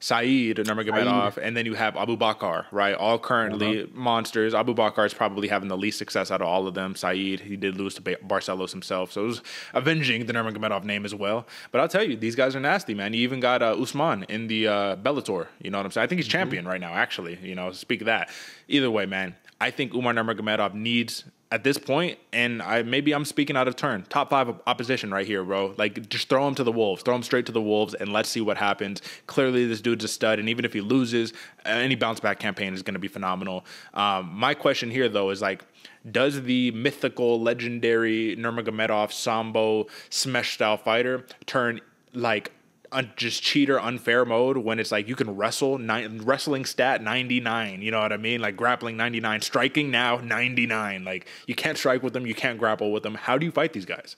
Saeed Nurmagomedov, and then you have Abu Bakr, right? All currently monsters. Abu Bakr is probably having the least success out of all of them. Saeed, he did lose to Barcelos himself, so it was avenging the Nurmagomedov name as well. But I'll tell you, these guys are nasty, man. You even got Usman in the Bellator, you know what I'm saying? I think he's champion right now, actually, speak of that. Either way, man, I think Umar Nurmagomedov needs, at this point, and maybe I'm speaking out of turn, top 5 opposition right here, bro. Like, just throw him to the Wolves. Throw him straight to the Wolves, and let's see what happens. Clearly, this dude's a stud, and even if he loses, any bounce-back campaign is going to be phenomenal. My question here, though, is, like, does the mythical, legendary Nurmagomedov Sambo Smash-style fighter turn, like, just cheater unfair mode when it's like you can wrestling stat 99, you know what I mean? Like grappling 99, striking now 99. Like you can't strike with them, you can't grapple with them. How do you fight these guys?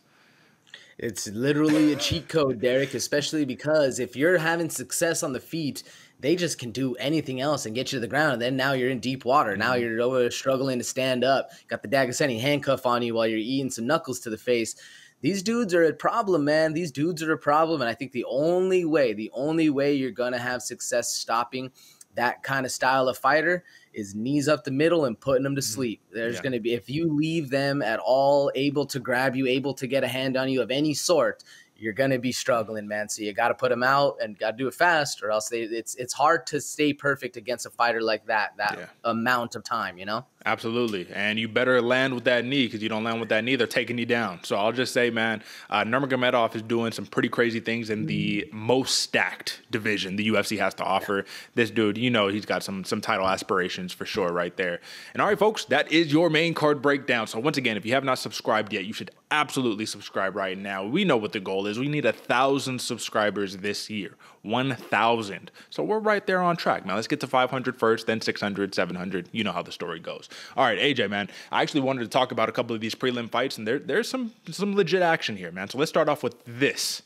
It's literally a cheat code, Derek, especially because if you're having success on the feet, they just can do anything else and get you to the ground. And then now you're in deep water. Now you're struggling to stand up. Got the Dagesani handcuff on you while you're eating some knuckles to the face. These dudes are a problem, man. These dudes are a problem. And I think the only way you're going to have success stopping that kind of style of fighter is knees up the middle and putting them to sleep. There's going to be, if you leave them at all able to grab you, able to get a hand on you of any sort, you're going to be struggling, man. So you got to put them out and got to do it fast, or else it's hard to stay perfect against a fighter like that amount of time, you know? Absolutely. And you better land with that knee, because you don't land with that knee, they're taking you down. So I'll just say, man, Nurmagomedov is doing some pretty crazy things in the most stacked division the UFC has to offer. This dude, he's got some title aspirations for sure right there. And all right, folks, that is your main card breakdown. So once again, if you have not subscribed yet, you should absolutely subscribe right now. We know what the goal is. We need 1,000 subscribers this year. 1,000. So we're right there on track. Now let's get to 500 first, then 600, 700. You know how the story goes. All right, AJ, man, I actually wanted to talk about a couple of these prelim fights, and there's some legit action here, man. So let's start off with this.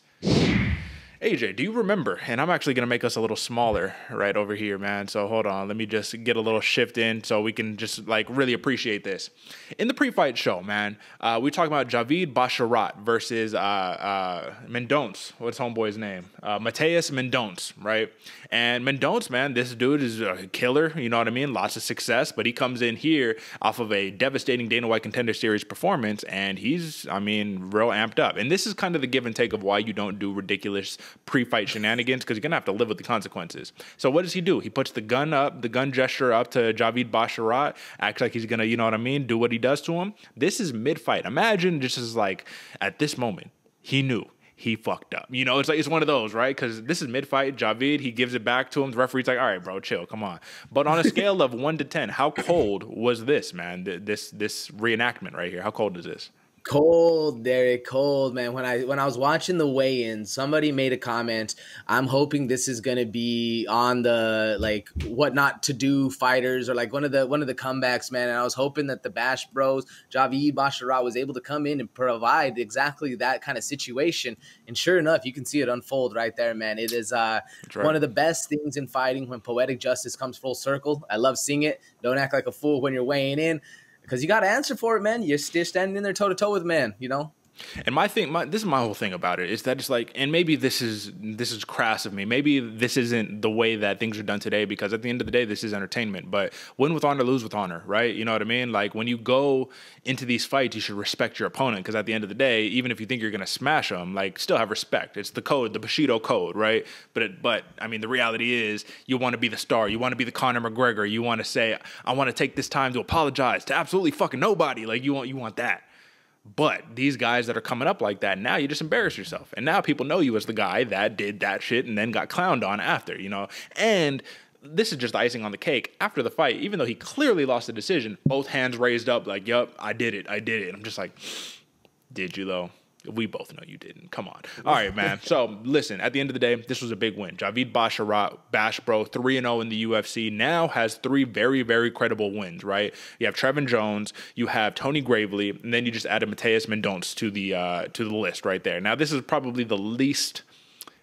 AJ, do you remember, and I'm actually going to make us a little smaller right over here, man. So hold on. Let me just get a little shift in so we can just like really appreciate this. In the pre-fight show, man, we talking about Javid Basharat versus Mendonca. What's homeboy's name? Mateus Mendonca, right? And Mendonca, man, this dude is a killer. You know what I mean? Lots of success, but he comes in here off of a devastating Dana White Contender Series performance, and he's, real amped up. And this is kind of the give and take of why you don't do ridiculous pre-fight shenanigans, because you're going to have to live with the consequences. So what does he do? He puts the gun gesture up to Javid Basharat, acts like he's going to, do what he does to him. This is mid-fight. Imagine just as like, at this moment, he knew. He fucked up. It's one of those, right? Because this is mid-fight. Javid, he gives it back to him. The referee's like, all right, bro, chill, come on. But on a scale of 1 to 10, how cold was this, man? This reenactment right here, how cold is this? Cold, Derek, cold, man. When I was watching the weigh-in, somebody made a comment. I'm hoping this is gonna be on the like what not to do fighters, or like one of the comebacks, man. And I was hoping that the Bash Bros, Javid Basharat, was able to come in and provide exactly that kind of situation. And sure enough, you can see it unfold right there, man. It is one of the best things in fighting when poetic justice comes full circle. I love seeing it. Don't act like a fool when you're weighing in, because you got to answer for it, man. You're still standing in there toe-to-toe with man, And this is my whole thing about it, is that it's like, and maybe this is crass of me. Maybe this isn't the way that things are done today, because at the end of the day, this is entertainment. But win with honor, lose with honor, right? You know what I mean? Like when you go into these fights, you should respect your opponent, because at the end of the day, even if you think you're going to smash them, like still have respect. It's the code, the Bushido code, right? But the reality is you want to be the star. You want to be the Conor McGregor. You want to say, I want to take this time to apologize to absolutely fucking nobody. Like you want that. But these guys that are coming up like that, now you just embarrass yourself. And now people know you as the guy that did that shit and then got clowned on after, And this is just icing on the cake. After the fight, even though he clearly lost the decision, both hands raised up like, yup, I did it. I'm just like, did you though? We both know you didn't. Come on. All right, man. So, listen, at the end of the day, this was a big win. Javid Basharat, Bash Bro, 3-0 in the UFC, now has 3 very, very credible wins, right? You have Trevin Jones, you have Tony Gravely, and then you just added Mateus Mendonca to the list right there. Now, this is probably the least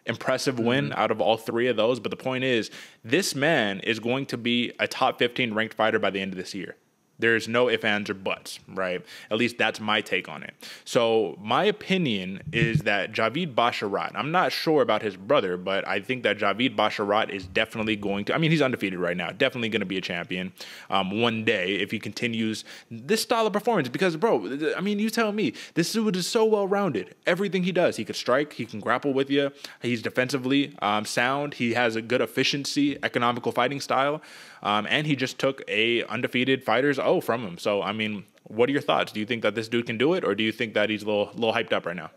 impressive win out of all 3 of those, but the point is, this man is going to be a top 15 ranked fighter by the end of this year. There's no ifs, ands, or buts, right? At least that's my take on it. So my opinion is that Javid Basharat, I'm not sure about his brother, but I think that Javid Basharat is definitely going to, I mean, he's undefeated right now, definitely going to be a champion one day if he continues this style of performance. Because, bro, I mean, you tell me, this dude is so well-rounded. Everything he does, he could strike, he can grapple with you, he's defensively sound, he has a good efficiency, economical fighting style, and he just took a undefeated fighter's O from him. So, I mean, what are your thoughts? Do you think that this dude can do it, or do you think that he's a little hyped up right now?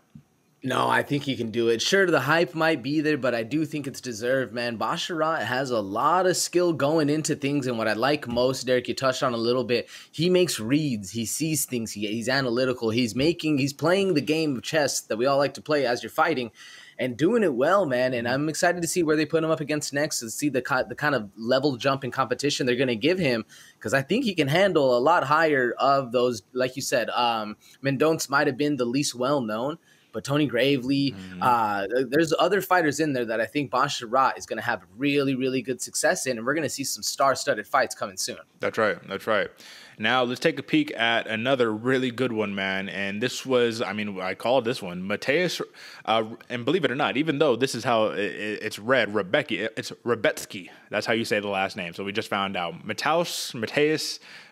No, I think he can do it. Sure, the hype might be there, but I do think it's deserved, man. Basharat has a lot of skill going into things, and what I like most, Derek, you touched on a little bit, he makes reads, he sees things, he's analytical, he's playing the game of chess that we all like to play as you're fighting, and doing it well, man. And I'm excited to see where they put him up against next, to see the kind of level jump in competition they're going to give him, because I think he can handle a lot higher of those. Like you said, Mendonca might have been the least well-known, but Tony Gravely, there's other fighters in there that I think Basharat is going to have really, really good success in, and we're going to see some star-studded fights coming soon. That's right. That's right. Now, let's take a peek at another really good one, man. And this was, I mean, I called this one Mateus, and believe it or not, even though this is how it's read, it's Rebetsky. That's how you say the last name. So we just found out. Mateus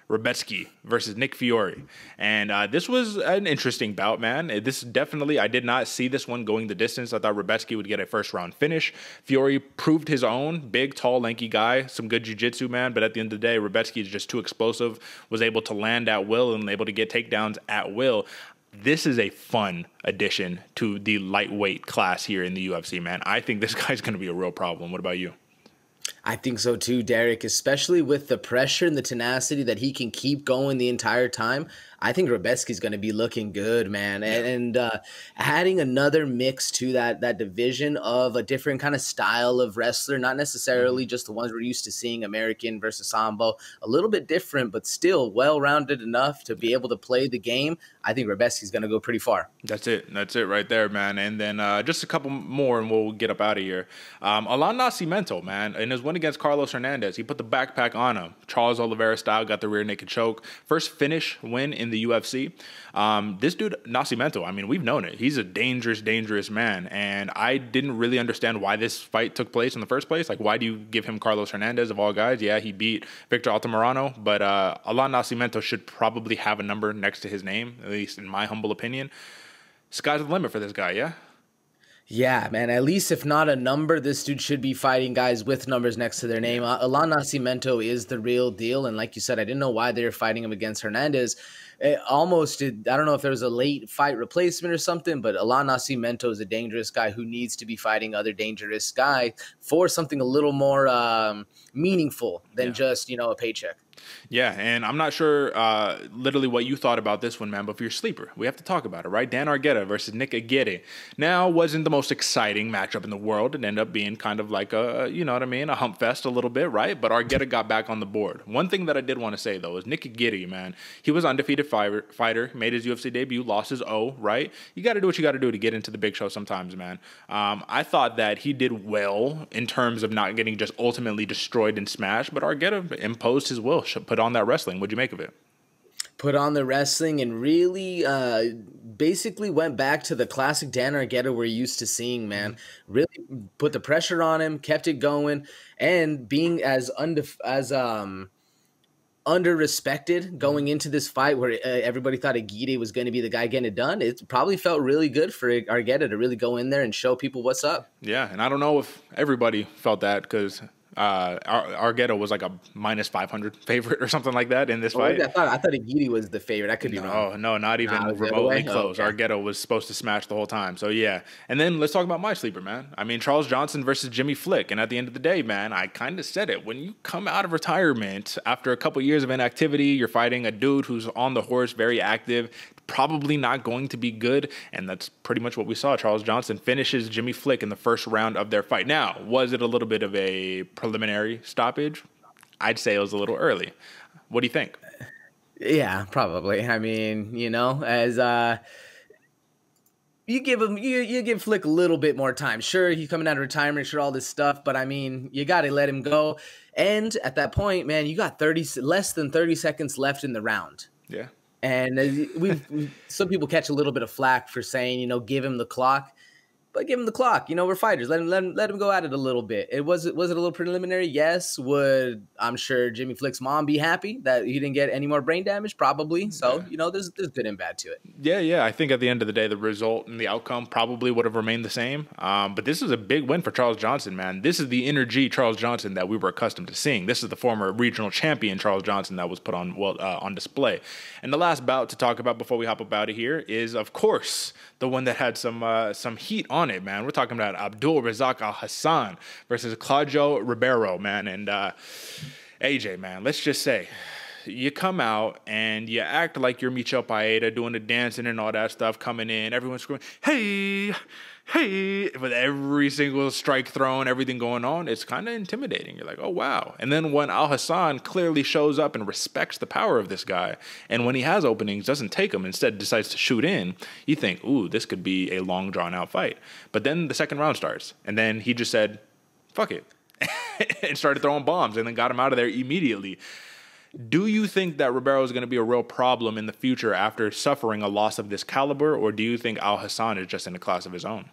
Rebetsky versus Nick Fiore. And this was an interesting bout, man. This definitely, I did not see this one going the distance. I thought Rebetsky would get a first-round finish. Fiore proved his own. Big, tall, lanky guy. Some good jiu-jitsu, man. But at the end of the day, Rebetsky is just too explosive. Was able to land at will and able to get takedowns at will. This is a fun addition to the lightweight class here in the UFC, man. I think this guy's going to be a real problem. What about you? I think so too, Derek, especially with the pressure and the tenacity that he can keep going the entire time. I think Rebetsky's going to be looking good, man. And adding another mix to that division of a different kind of style of wrestler, not necessarily just the ones we're used to seeing, American versus Sambo, a little bit different, but still well-rounded enough to be able to play the game. I think Rebetsky's going to go pretty far. That's it. That's it right there, man. And then just a couple more and we'll get up out of here. Alan Nascimento, man, in his win against Carlos Hernandez, he put the backpack on him. Charles Oliveira style, got the rear naked choke. First finish win in the UFC. This dude, Nascimento, I mean, we've known it. He's a dangerous, dangerous man. And I didn't really understand why this fight took place in the first place. Like, why do you give him Carlos Hernandez of all guys? Yeah, he beat Victor Altamirano, but Alan Nascimento should probably have a number next to his name, at least in my humble opinion. Sky's the limit for this guy, yeah? Yeah, man, at least if not a number, this dude should be fighting guys with numbers next to their name. Alan Nascimento is the real deal, and like you said, I didn't know why they were fighting him against Hernandez. I don't know if there was a late fight replacement or something, but Alan Nascimento is a dangerous guy who needs to be fighting other dangerous guy for something a little more meaningful than just, a paycheck. Yeah, and I'm not sure literally what you thought about this one, man, but for your sleeper, we have to talk about it, right? Dan Argueta versus Nick Aguirre. Now, wasn't the most exciting matchup in the world. It ended up being kind of like a hump fest a little bit, right? But Argueta got back on the board. One thing that I did want to say, though, is Nick Aguirre, man, he was undefeated fighter, made his UFC debut, lost his O, right? You got to do what you got to do to get into the big show sometimes, man. I thought that he did well in terms of not getting just ultimately destroyed and smashed, but Argueta imposed his will, put on that wrestling. What'd you make of it? Put on the wrestling and really basically went back to the classic Dan Argueta we're used to seeing, man. Really put the pressure on him, kept it going, and being as under-respected going into this fight where everybody thought Aguirre was going to be the guy getting it done. It probably felt really good for Argueta to really go in there and show people what's up. Yeah, and I don't know if everybody felt that because Argueta was like a minus 500 favorite or something like that in this fight. I thought Aguirre was the favorite. I could be wrong. No, not even remotely close. Okay. Argueta was supposed to smash the whole time. So, yeah. And then let's talk about my sleeper, man. I mean, Charles Johnson versus Jimmy Flick. And at the end of the day, man, I kind of said it. When you come out of retirement after a couple years of inactivity, you're fighting a dude who's on the horse, very active, probably not going to be good, and that's pretty much what we saw. Charles Johnson finishes Jimmy Flick in the first round of their fight. Now, was it a little bit of a preliminary stoppage? I'd say it was a little early. What do you think? Yeah, probably. I mean, you know, as you give Flick a little bit more time. Sure, he's coming out of retirement, sure, all this stuff, but I mean, you got to let him go. And at that point, man, you got less than 30 seconds left in the round. Yeah. And some people catch a little bit of flack for saying, you know, give him the clock. But give him the clock. You know, we're fighters. Let him go at it a little bit. Was it a little preliminary? Yes. Would, I'm sure, Jimmy Flick's mom be happy that he didn't get any more brain damage? Probably. So, you know, there's good and bad to it. Yeah. I think at the end of the day, the result and the outcome probably would have remained the same. But this is a big win for Charles Johnson, man. This is the energy Charles Johnson that we were accustomed to seeing. This is the former regional champion Charles Johnson that was put on display. And the last bout to talk about before we hop up out of here is, of course, the one that had some heat on it, man. We're talking about Abdul Razak Alhassan versus Claudio Ribeiro, man. And AJ, man, let's just say you come out and you act like you're Michel Paeta doing the dancing and all that stuff, coming in, everyone's screaming, hey, with every single strike thrown, everything going on. It's kind of intimidating. You're like, oh, wow. And then when Alhassan clearly shows up and respects the power of this guy, and when he has openings, doesn't take them, instead decides to shoot in, you think, ooh, this could be a long, drawn-out fight. But then the second round starts, and then he just said, fuck it, and started throwing bombs, and then got him out of there immediately. Do you think that Ribeiro is going to be a real problem in the future after suffering a loss of this caliber, or do you think Alhassan is just in a class of his own?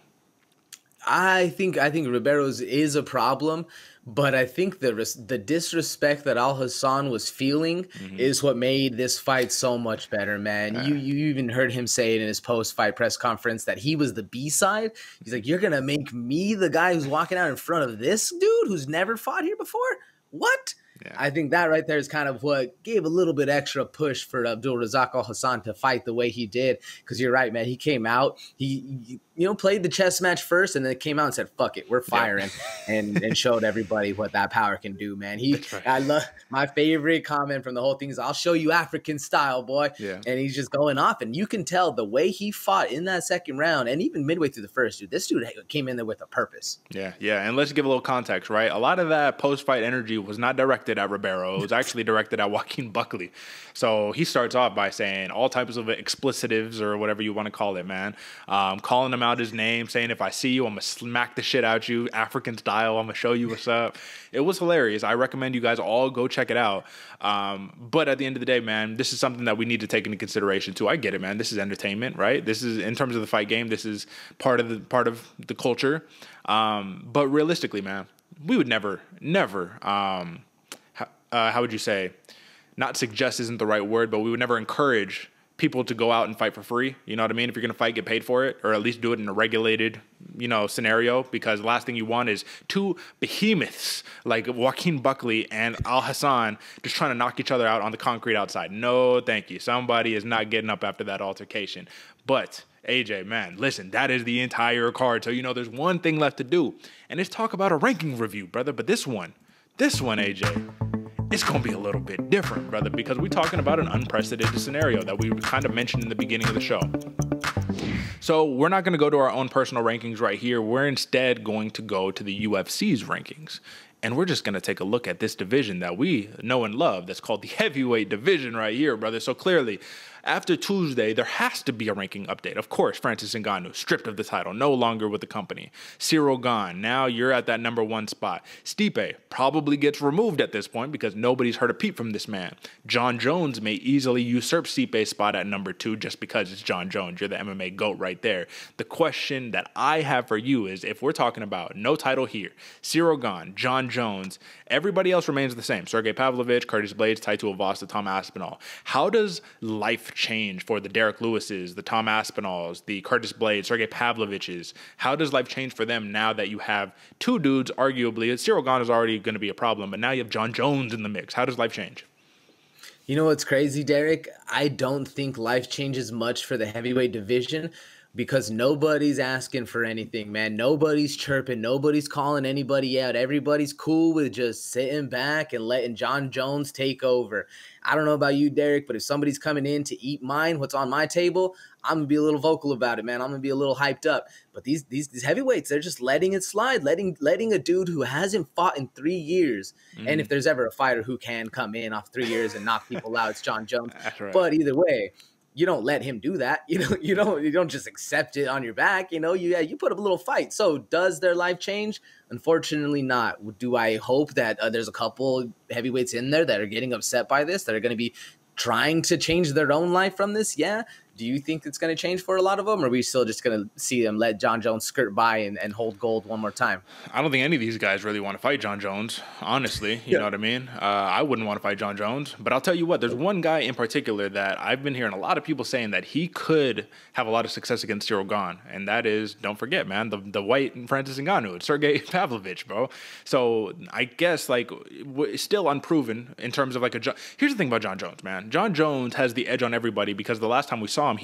I think Ribeiro's is a problem, but I think the disrespect that Alhassan was feeling is what made this fight so much better, man. You even heard him say it in his post-fight press conference that he was the B-side. He's like, you're going to make me the guy who's walking out in front of this dude who's never fought here before? What? Yeah. I think that right there is kind of what gave a little bit extra push for Abdul Razak Alhassan to fight the way he did. Because you're right, man. He came out, he played the chess match first, and then came out and said, "Fuck it, we're firing," and showed everybody what that power can do, man. I love my favorite comment from the whole thing is, "I'll show you African style, boy." Yeah. And he's just going off, and you can tell the way he fought in that second round, and even midway through the first, dude. This dude came in there with a purpose. Yeah. And let's give a little context, right? A lot of that post-fight energy was not directed at Ribeiro. It was actually directed at Joaquin Buckley. So he starts off by saying all types of explicitives or whatever you want to call it, man. Calling him out his name, saying, if I see you, I'm going to smack the shit out you, African style, I'm going to show you what's up. It was hilarious. I recommend you guys all go check it out. But at the end of the day, man, this is something that we need to take into consideration too. I get it, man. This is entertainment, right? This is, in terms of the fight game, this is part of the culture. But realistically, man, we would never, how would you say, not suggest isn't the right word, but we would never encourage people to go out and fight for free. You know what I mean? If you're going to fight, get paid for it, or at least do it in a regulated, scenario, because the last thing you want is two behemoths like Joaquin Buckley and Alhassan just trying to knock each other out on the concrete outside. No, thank you. Somebody is not getting up after that altercation. But AJ, man, listen, that is the entire card. So, there's one thing left to do, and it's talk about a ranking review, brother. But this one, AJ, it's going to be a little bit different, brother, because we're talking about an unprecedented scenario that we kind of mentioned in the beginning of the show. So we're not going to go to our own personal rankings right here. We're instead going to go to the UFC's rankings. And we're just going to take a look at this division that we know and love that's called the heavyweight division right here, brother. So clearly, after Tuesday, there has to be a ranking update. Of course, Francis Ngannou, stripped of the title, no longer with the company. Ciryl Gane, now you're at that number 1 spot. Stipe probably gets removed at this point because nobody's heard a peep from this man. Jon Jones may easily usurp Stipe's spot at number 2 just because it's Jon Jones. You're the MMA GOAT right there. The question that I have for you is, if we're talking about no title here, Ciryl Gane, Jon Jones, everybody else remains the same. Sergey Pavlovich, Curtis Blades, Taito Avasta, Tom Aspinall. How does life change for the Derek Lewises, the Tom Aspinalls, the Curtis Blades, Sergey Pavloviches? How does life change for them now that you have two dudes, arguably, Ciryl Gane is already going to be a problem, but now you have Jon Jones in the mix. How does life change? You know what's crazy, Derek? I don't think life changes much for the heavyweight division. because nobody's asking for anything, man. Nobody's chirping. Nobody's calling anybody out. Everybody's cool with just sitting back and letting Jon Jones take over. I don't know about you, Derick, but if somebody's coming in to eat what's on my table, I'm going to be a little vocal about it, man. I'm going to be a little hyped up. But these heavyweights, they're just letting it slide, letting a dude who hasn't fought in 3 years. And if there's ever a fighter who can come in off 3 years and knock people out, it's Jon Jones. That's right. But either way, you don't let him do that. You don't just accept it on your back. You put up a little fight. So does their life change? Unfortunately not. Do I hope that there's a couple heavyweights in there that are getting upset by this, that are going to be trying to change their own life from this? Yeah. Do you think it's going to change for a lot of them, or are we still just going to see them let Jon Jones skirt by and hold gold one more time? I don't think any of these guys really want to fight Jon Jones, honestly. You know what I mean? I wouldn't want to fight Jon Jones. But I'll tell you what, there's one guy in particular that I've been hearing a lot of people saying that he could have a lot of success against Ciryl Gane. And that is, don't forget, man, the white Francis Ngannou. It's Sergey Pavlovich, bro. So I guess, still unproven in terms of here's the thing about Jon Jones, man. Jon Jones has the edge on everybody because the last time we saw him,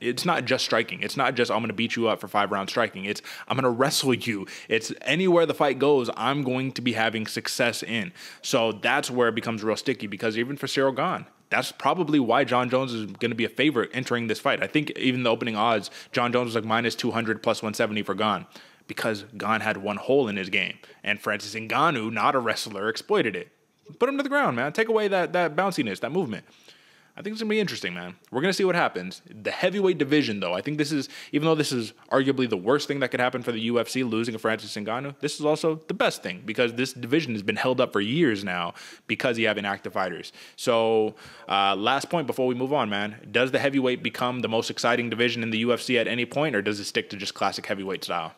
it's not just striking. It's not just, I'm going to beat you up for 5 rounds striking. It's, I'm going to wrestle you. It's anywhere the fight goes, I'm going to be having success in. So that's where it becomes real sticky, because even for Ciryl Gane, that's probably why Jon Jones is going to be a favorite entering this fight. I think even the opening odds, Jon Jones was minus 200 plus 170 for Gane, because Gane had one hole in his game. And Francis Ngannou, not a wrestler, exploited it. Put him to the ground, man. Take away that bounciness, that movement. I think it's going to be interesting, man. We're going to see what happens. The heavyweight division, though, I think this is, even though this is arguably the worst thing that could happen for the UFC, losing a Francis Ngannou, this is also the best thing, because this division has been held up for years now because you have inactive fighters. So last point before we move on, man. Does the heavyweight become the most exciting division in the UFC at any point, or does it stick to just classic heavyweight style?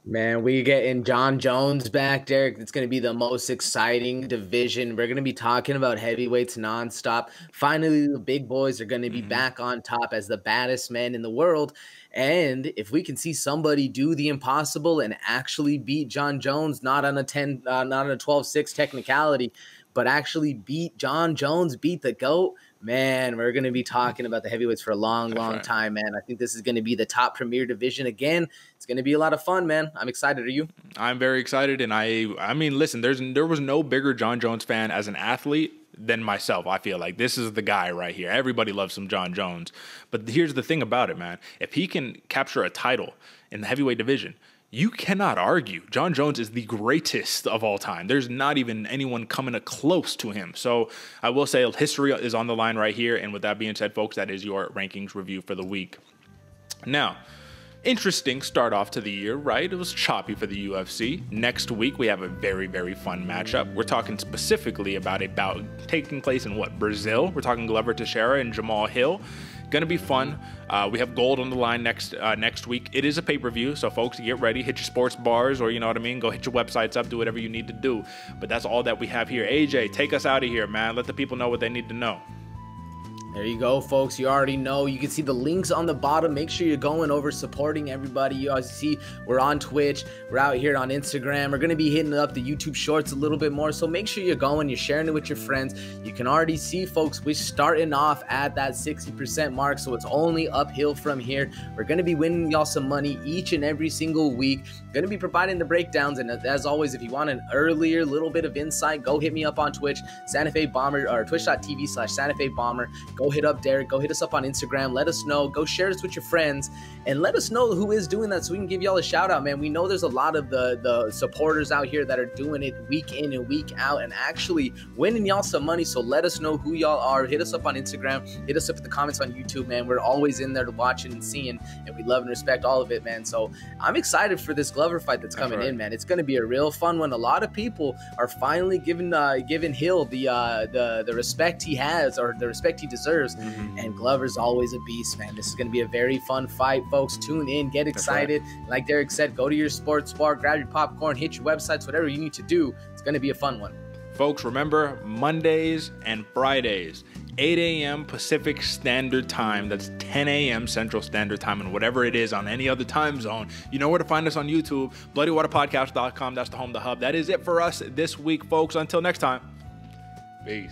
Man, we getting Jon Jones back, Derick. It's going to be the most exciting division. We're going to be talking about heavyweights nonstop. Finally, the big boys are going to be back on top as the baddest men in the world. And if we can see somebody do the impossible and actually beat Jon Jones, not on a 12-6 technicality, but actually beat Jon Jones, beat the GOAT, man, we're going to be talking about the heavyweights for a long time, man. I think this is going to be the top premier division again. It's going to be a lot of fun, man. I'm excited. Are you? I'm very excited. And I mean, listen, there was no bigger Jon Jones fan as an athlete than myself. I feel like this is the guy right here. Everybody loves some Jon Jones. But here's the thing about it, man. If he can capture a title in the heavyweight division, you cannot argue Jon Jones is the greatest of all time. There's not even anyone coming close to him. So I will say history is on the line right here. And with that being said, folks, that is your rankings review for the week. Now, interesting start off to the year, right? It was choppy for the UFC. Next week, we have a very, very fun matchup. We're talking specifically about a bout taking place in Brazil. We're talking Glover Teixeira and Jamal Hill. Gonna be fun. We have gold on the line next week. It is a pay-per-view, so folks, get ready. Hit your sports bars, or you know what I mean. Go hit your websites up. Do whatever you need to do. But that's all that we have here. AJ, take us out of here, man. Let the people know what they need to know. There you go, folks. You already know. You can see the links on the bottom. Make sure you're going over supporting everybody. You guys see we're on Twitch. We're out here on Instagram. We're going to be hitting up the YouTube Shorts a little bit more. So make sure you're going. You're sharing it with your friends. You can already see, folks, we're starting off at that 60% mark. So it's only uphill from here. We're going to be winning y'all some money each and every single week. Going to be providing the breakdowns. And as always, if you want an earlier little bit of insight, go hit me up on Twitch, Santa Fe Bomber, or twitch.tv/Santa Fe Bomber. Go hit up Derick. Go hit us up on Instagram. Let us know. Go share this with your friends and let us know who is doing that so we can give y'all a shout out, man. We know there's a lot of the supporters out here that are doing it week in and week out and actually winning y'all some money. So let us know who y'all are. Hit us up on Instagram. Hit us up in the comments on YouTube, man. We're always in there to watching and seeing, and we love and respect all of it, man. So I'm excited for this Glover fight that's coming in, man. It's going to be a real fun one. A lot of people are finally giving Hill the respect he has, or the respect he deserves. And Glover's always a beast, man. This is going to be a very fun fight, folks. Tune in, get excited. Like Derick said, go to your sports bar, grab your popcorn, hit your websites, whatever you need to do. It's going to be a fun one. Folks, remember Mondays and Fridays, 8 a.m. Pacific Standard Time. That's 10 a.m. Central Standard Time, and whatever it is on any other time zone. You know where to find us on YouTube, bloodywaterpodcast.com. That's the home, the hub. That is it for us this week, folks. Until next time, peace.